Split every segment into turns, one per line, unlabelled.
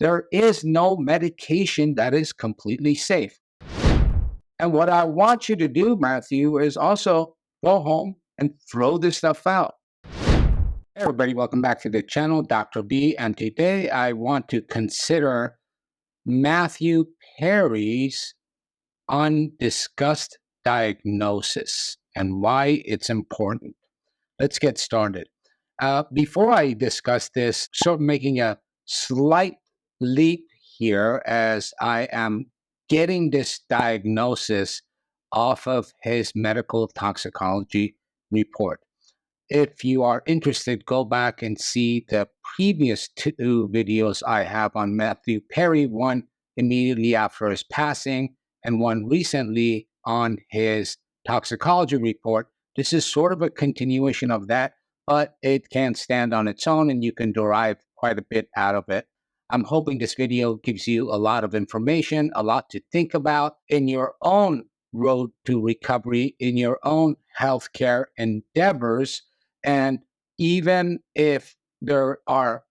There is no medication that is completely safe. And what I want you to do, Matthew, is also go home and throw this stuff out. Hey everybody, welcome back to the channel, Dr. B. And today I want to consider Matthew Perry's undiscussed diagnosis and why it's important. Let's get started. Before I discuss this, sort of making a slight leap here as I am getting this diagnosis off of his medical toxicology report. If you are interested, go back and see the previous two videos I have on Matthew Perry, one immediately after his passing and one recently on his toxicology report. This is sort of a continuation of that, but it can stand on its own and you can derive quite a bit out of it. I'm hoping this video gives you a lot of information, a lot to think about in your own road to recovery, in your own healthcare endeavors. And even if there are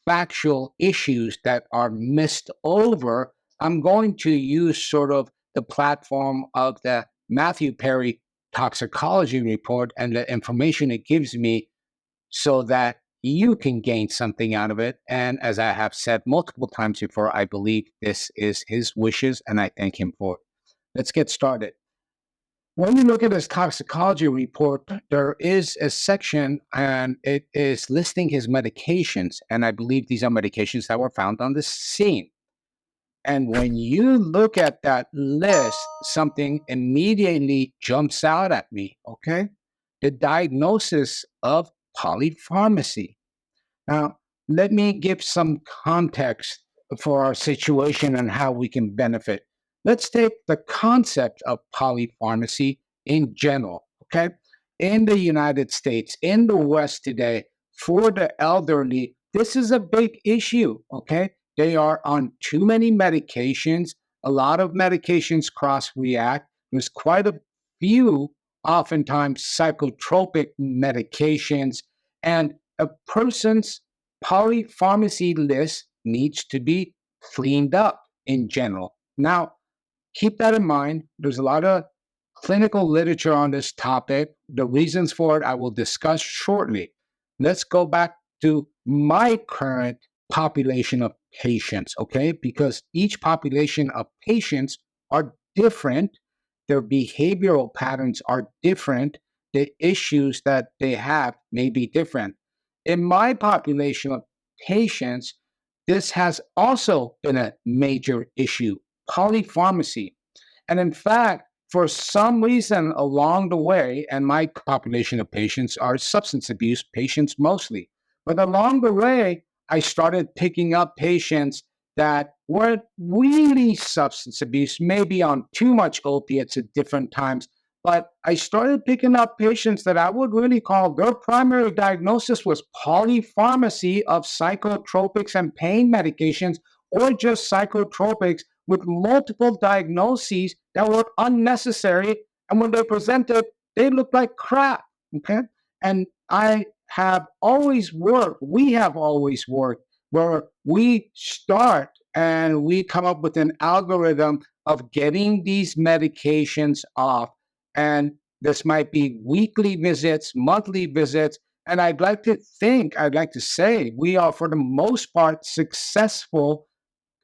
factual issues that are missed over, I'm going to use sort of the platform of the Matthew Perry toxicology report and the information it gives me so that you can gain something out of it. And as I have said multiple times before, I believe this is his wishes and I thank him for it. Let's get started. When you look at his toxicology report, there is a section and it is listing his medications. And I believe these are medications that were found on the scene. And when you look at that list, something immediately jumps out at me, okay? The diagnosis of polypharmacy. Now, let me give some context for our situation and how we can benefit. Let's take the concept of polypharmacy in general, okay? In the United States, in the West today, for the elderly, this is a big issue, okay? They are on too many medications. A lot of medications cross-react. There's quite a few, oftentimes, psychotropic medications. And a person's polypharmacy list needs to be cleaned up in general. Now, keep that in mind. There's a lot of clinical literature on this topic. The reasons for it I will discuss shortly. Let's go back to my current population of patients, okay? Because each population of patients are different. Their behavioral patterns are different. The issues that they have may be different. In my population of patients, this has also been a major issue, polypharmacy. And in fact, for some reason along the way, and my population of patients are substance abuse patients mostly, but along the way, I started picking up patients that weren't really substance abuse, maybe on too much opiates at different times. But I started picking up patients that I would really call their primary diagnosis was polypharmacy of psychotropics and pain medications, or just psychotropics with multiple diagnoses that were unnecessary. And when they presented, they looked like crap. Okay. And I have always worked, we have always worked where we start and we come up with an algorithm of getting these medications off. And this might be weekly visits, monthly visits. And I'd like to say, we are for the most part successful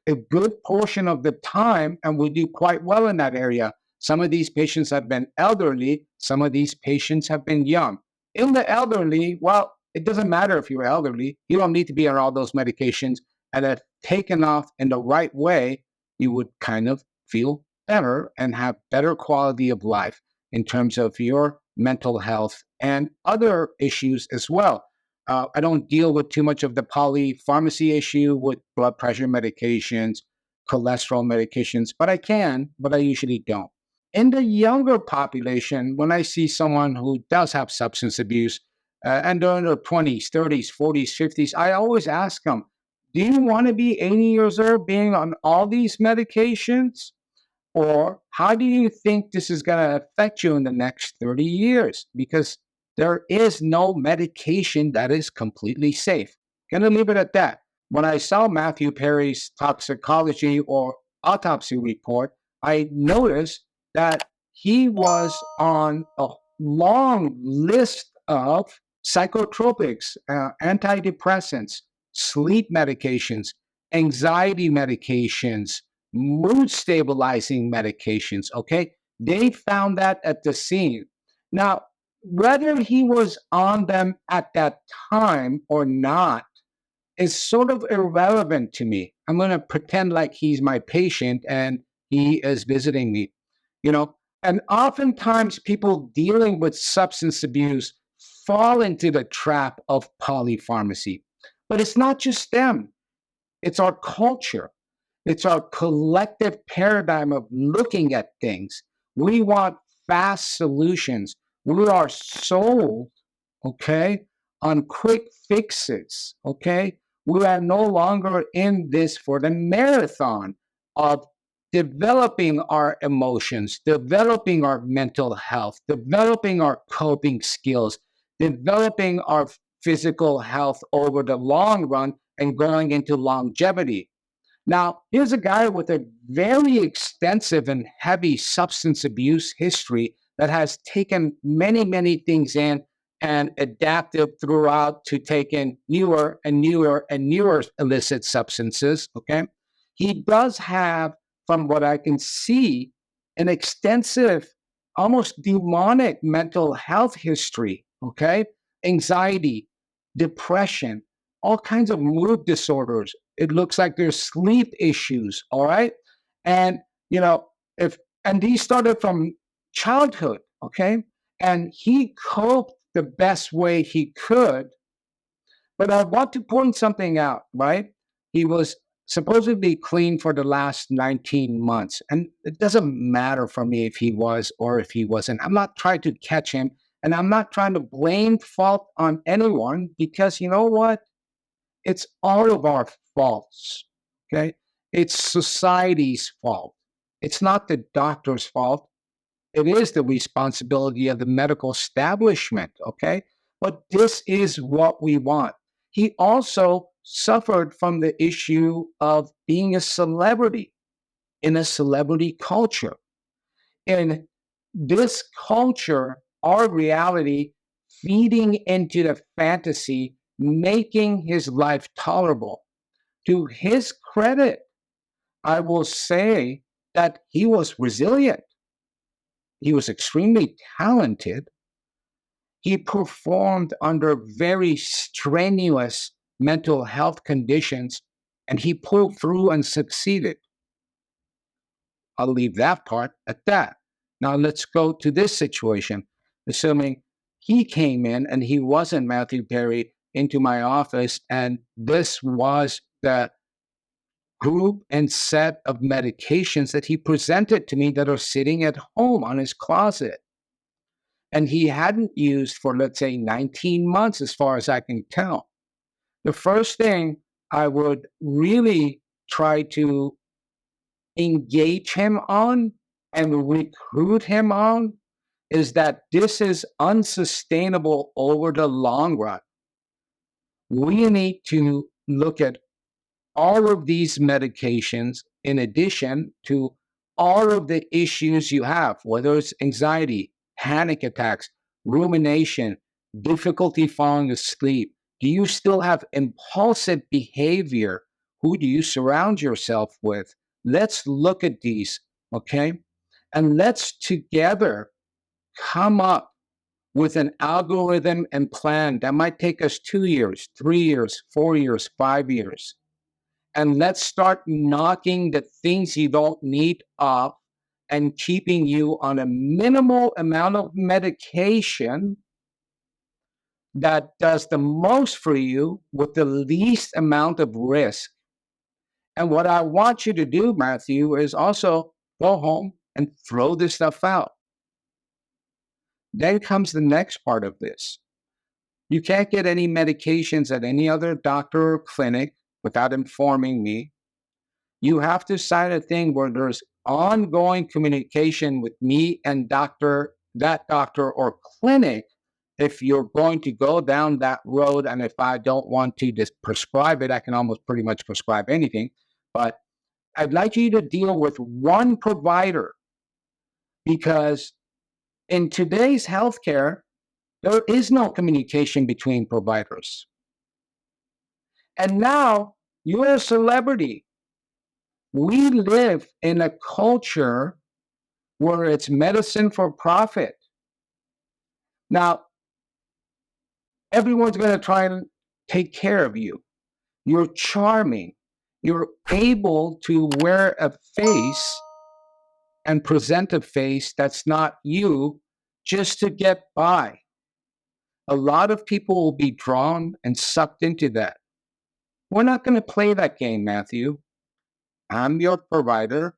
a good portion of the time, and we do quite well in that area. Some of these patients have been elderly, some of these patients have been young. In the elderly, well, it doesn't matter if you're elderly, you don't need to be on all those medications. And if taken off in the right way, you would kind of feel better and have better quality of life in terms of your mental health and other issues as well. I don't deal with too much of the polypharmacy issue with blood pressure medications, cholesterol medications, but I can, but I usually don't. In the younger population, when I see someone who does have substance abuse and they're in their 20s, 30s, 40s, 50s, I always ask them, do you want to be 80 years old being on all these medications? Or how do you think this is going to affect you in the next 30 years? Because there is no medication that is completely safe. Going to leave it at that. When I saw Matthew Perry's toxicology or autopsy report, I noticed that he was on a long list of psychotropics, antidepressants, sleep medications, anxiety medications, mood stabilizing medications. Okay. They found that at the scene. Now, whether he was on them at that time or not is sort of irrelevant to me. I'm going to pretend like he's my patient and he is visiting me, you know. And oftentimes, people dealing with substance abuse fall into the trap of polypharmacy. But it's not just them, it's our culture, it's our collective paradigm of looking at things. We want fast solutions. We are sold, okay, on quick fixes, okay? We are no longer in this for the marathon of developing our emotions, developing our mental health, developing our coping skills, developing our physical health over the long run and going into longevity. Now, here's a guy with a very extensive and heavy substance abuse history that has taken many, many things in and adapted throughout to take in newer and newer and newer illicit substances. Okay. He does have, from what I can see, an extensive, almost demonic mental health history. Okay. Anxiety, depression, all kinds of mood disorders. It looks like there's sleep issues. All right. And, you know, if, and these started from childhood. Okay. And he coped the best way he could. But I want to point something out, right? He was supposedly clean for the last 19 months. And it doesn't matter for me if he was or if he wasn't. I'm not trying to catch him. And I'm not trying to blame fault on anyone because you know what? It's all of our faults. Okay. It's society's fault. It's not the doctor's fault. It is the responsibility of the medical establishment, okay? But this is what we want. He also suffered from the issue of being a celebrity in a celebrity culture. In this culture, our reality feeding into the fantasy, making his life tolerable. To his credit, I will say that he was resilient. He was extremely talented. He performed under very strenuous mental health conditions and he pulled through and succeeded. I'll leave that part at that. Now let's go to this situation. Assuming he came in and he wasn't Matthew Perry into my office, and this was the group and set of medications that he presented to me that are sitting at home on his closet. And he hadn't used for, let's say, 19 months, as far as I can tell. The first thing I would really try to engage him on and recruit him on is that this is unsustainable over the long run. We need to look at all of these medications in addition to all of the issues you have, whether it's anxiety, panic attacks, rumination, difficulty falling asleep. Do you still have impulsive behavior? Who do you surround yourself with? Let's look at these, okay? And let's together come up with an algorithm and plan that might take us 2 years, 3 years, 4 years, 5 years. And let's start knocking the things you don't need off and keeping you on a minimal amount of medication that does the most for you with the least amount of risk. And what I want you to do, Matthew, is also go home and throw this stuff out. Then comes the next part of this. You can't get any medications at any other doctor or clinic without informing me. You have to sign a thing where there's ongoing communication with me and that doctor or clinic if you're going to go down that road, and if I don't want to prescribe it, I can almost pretty much prescribe anything. But I'd like you to deal with one provider, because in today's healthcare, there is no communication between providers. And now you're a celebrity. We live in a culture where it's medicine for profit. Now, everyone's going to try and take care of you. You're charming. You're able to wear a face and present a face that's not you just to get by. A lot of people will be drawn and sucked into that. We're not going to play that game, Matthew. I'm your provider.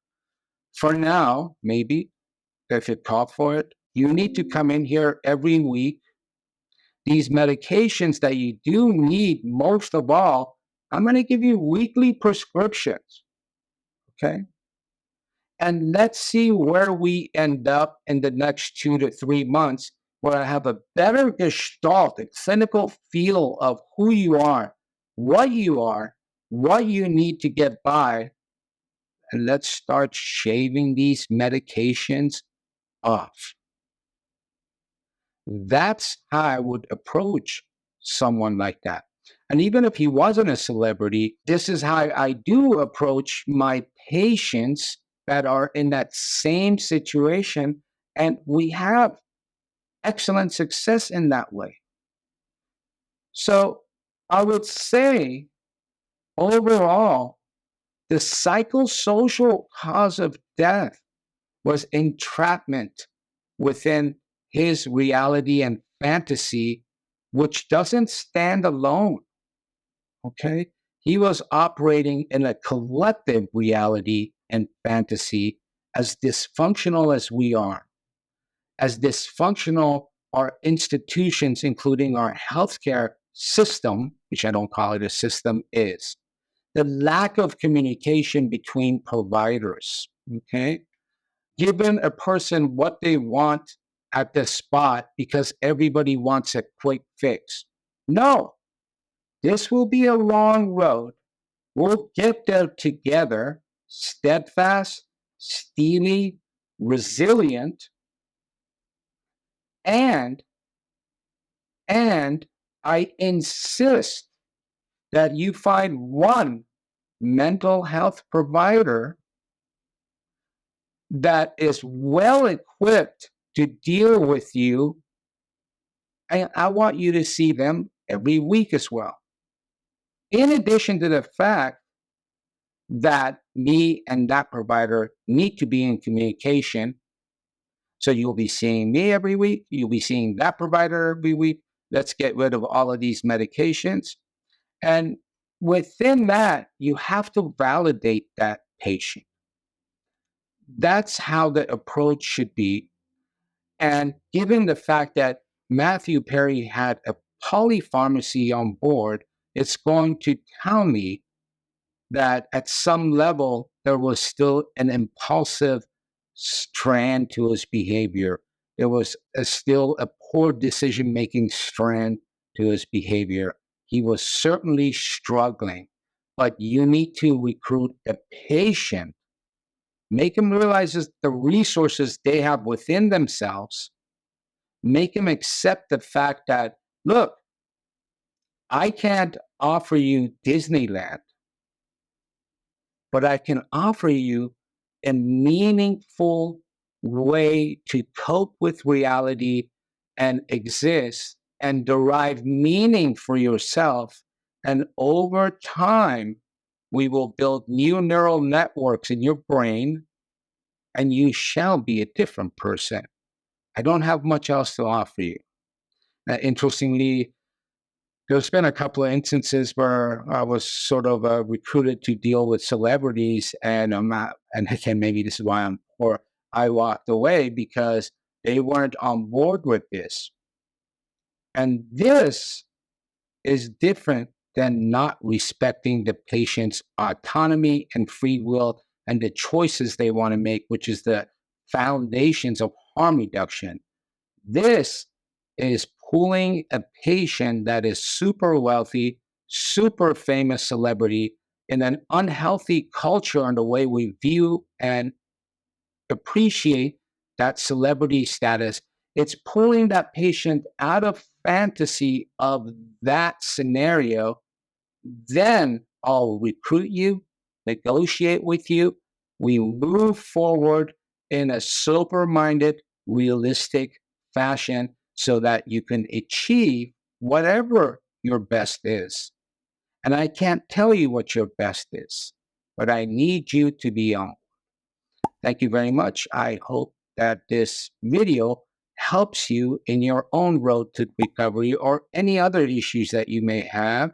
For now, maybe, if you call for it, you need to come in here every week. These medications that you do need most of all, I'm going to give you weekly prescriptions. Okay? And let's see where we end up in the next 2 to 3 months, where I have a better gestalt, a clinical feel of who you are, what you need to get by. And let's start shaving these medications off. That's how I would approach someone like that. And even if he wasn't a celebrity, this is how I do approach my patients that are in that same situation. And we have excellent success in that way. So I would say overall, the psychosocial cause of death was entrapment within his reality and fantasy, which doesn't stand alone. Okay? He was operating in a collective reality and fantasy, as dysfunctional as we are, as dysfunctional our institutions, including our healthcare system, which I don't call it a system, is. The lack of communication between providers. Okay? Giving a person what they want at the spot because everybody wants a quick fix. No, this will be a long road. We'll get there together, steadfast, steely, resilient, and I insist that you find one mental health provider that is well equipped to deal with you. And I want you to see them every week as well. In addition to the fact that me and that provider need to be in communication. So you'll be seeing me every week. You'll be seeing that provider every week. Let's get rid of all of these medications. And within that, you have to validate that patient. That's how the approach should be. And given the fact that Matthew Perry had a polypharmacy on board, it's going to tell me that at some level, there was still an impulsive strand to his behavior. There was still a poor decision-making strand to his behavior. He was certainly struggling, but you need to recruit a patient, make them realize the resources they have within themselves, make them accept the fact that, look, I can't offer you Disneyland, but I can offer you a meaningful way to cope with reality and exist and derive meaning for yourself. And over time, we will build new neural networks in your brain, and you shall be a different person. I don't have much else to offer you. Interestingly, there's been a couple of instances where I was sort of recruited to deal with celebrities, and and again, maybe this is why I'm poor. I walked away because they weren't on board with this. And this is different than not respecting the patient's autonomy and free will and the choices they want to make, which is the foundations of harm reduction. This is pulling a patient that is super wealthy, super famous celebrity in an unhealthy culture and the way we view and appreciate that celebrity status. It's pulling that patient out of fantasy of that scenario. Then I'll recruit you, negotiate with you. We move forward in a sober minded, realistic fashion so that you can achieve whatever your best is. And I can't tell you what your best is, but I need you to be on. Thank you very much. I hope that this video helps you in your own road to recovery or any other issues that you may have.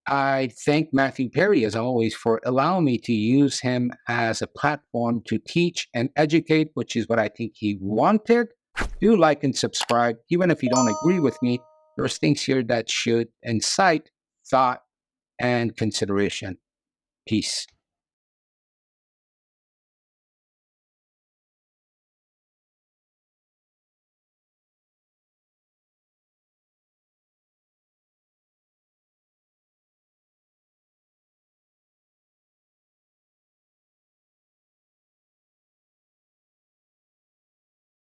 I thank Matthew Perry, as always, for allowing me to use him as a platform to teach and educate, which is what I think he wanted. Do like and subscribe. Even if you don't agree with me, there's things here that should incite thought and consideration. Peace.